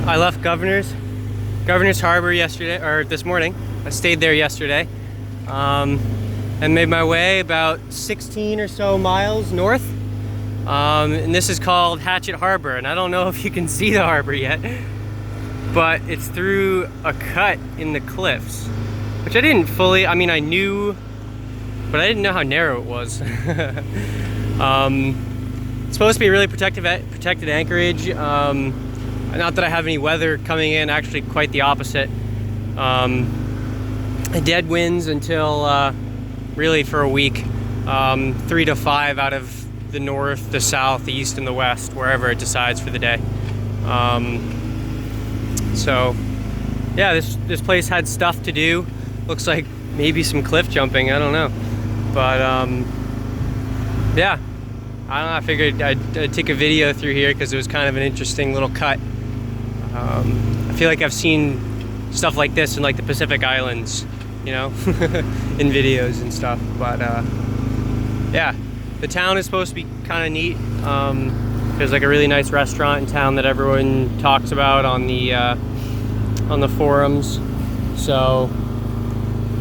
I left Governor's Harbor yesterday, or this morning. I stayed there yesterday, and made my way about 16 or so miles north. And this is called Hatchet Harbor, and I don't know if you can see the harbor yet, but it's through a cut in the cliffs, which I didn't fully, I mean, I knew, but I didn't know how narrow it was. It's supposed to be really protected anchorage. Not that I have any weather coming in, actually quite the opposite. Dead winds until really for a week. 3 to 5 out of the north, the south, the east, and the west, wherever it decides for the day. So yeah, this place had stuff to do. Looks like maybe some cliff jumping, I don't know. But yeah, I don't know, I figured I'd take a video through here because it was kind of an interesting little cut. I feel like I've seen stuff like this in like the Pacific Islands, you know, in videos and stuff. But yeah, the town is supposed to be kind of neat. There's like a really nice restaurant in town that everyone talks about on the forums. So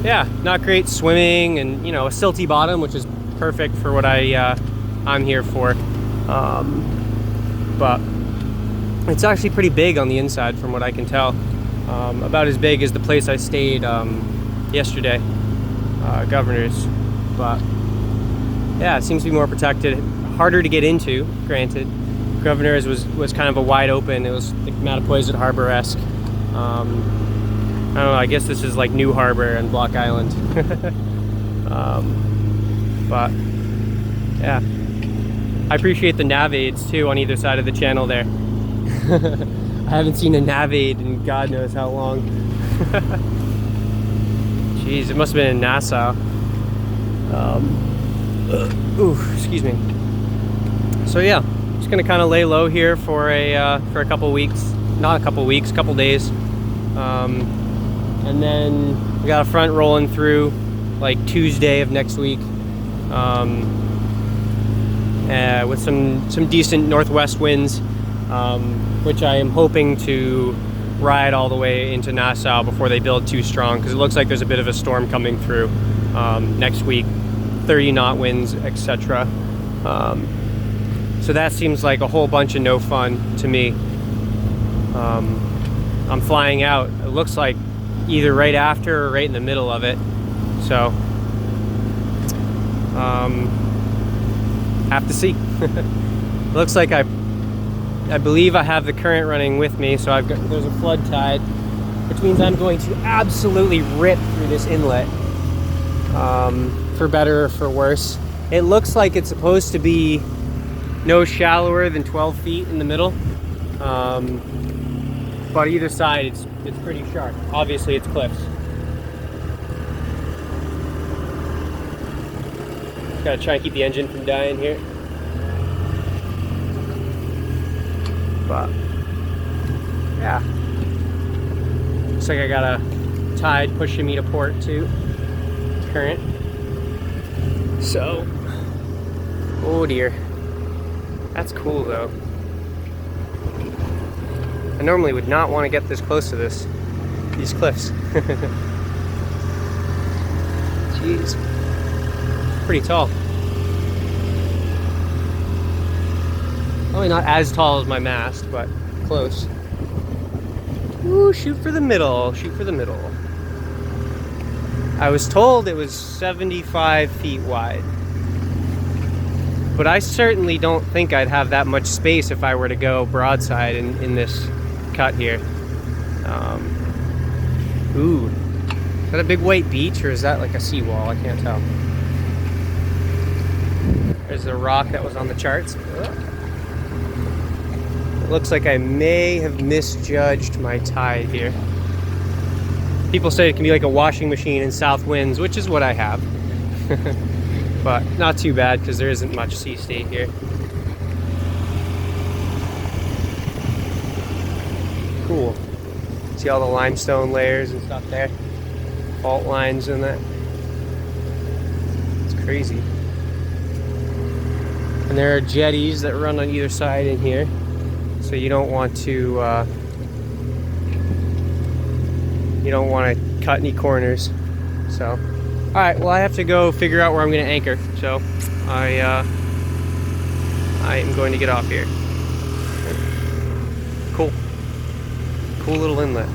yeah, not great swimming, and you know, a silty bottom, which is perfect for what I'm here for. But it's actually pretty big on the inside from what I can tell. About as big as the place I stayed yesterday, Governor's. But yeah, it seems to be more protected, harder to get into, granted. Governor's was kind of a wide open, it was like Mattapoisett Harbor-esque. I don't know, I guess this is like New Harbor and Block Island. But yeah, I appreciate the nav aids too on either side of the channel there. I haven't seen a nav aid in God knows how long. Jeez, it must have been in Nassau. Ooh, excuse me. So yeah, just gonna kind of lay low here for a couple weeks, not a couple weeks, couple days, and then we got a front rolling through like Tuesday of next week, with some decent northwest winds. Which I am hoping to ride all the way into Nassau before they build too strong, because it looks like there's a bit of a storm coming through next week, 30 knot winds, etc. So that seems like a whole bunch of no fun to me. I'm flying out, it looks like either right after or right in the middle of it, so have to see. Looks like I believe I have the current running with me, so there's a flood tide, which means I'm going to absolutely rip through this inlet, for better or for worse. It looks like it's supposed to be no shallower than 12 feet in the middle, but either side it's pretty sharp. Obviously it's cliffs. Gotta try and keep the engine from dying here. But yeah, looks like I got a tide pushing me to port too, current. So, oh dear, that's cool though. I normally would not want to get this close to these cliffs. Jeez, pretty tall. Probably not as tall as my mast, but close. Ooh, shoot for the middle, shoot for the middle. I was told it was 75 feet wide, but I certainly don't think I'd have that much space if I were to go broadside in this cut here. Ooh, is that a big white beach, or is that like a seawall? I can't tell. There's a rock that was on the charts. It looks like I may have misjudged my tide here. People say it can be like a washing machine in south winds, which is what I have. But not too bad, because there isn't much sea state here. Cool. See all the limestone layers and stuff there? Fault lines and that. It's crazy. And there are jetties that run on either side in here. So you don't want to you don't want to cut any corners. So, all right, well, I have to go figure out where I'm going to anchor. So I am going to get off here. Cool little inlet.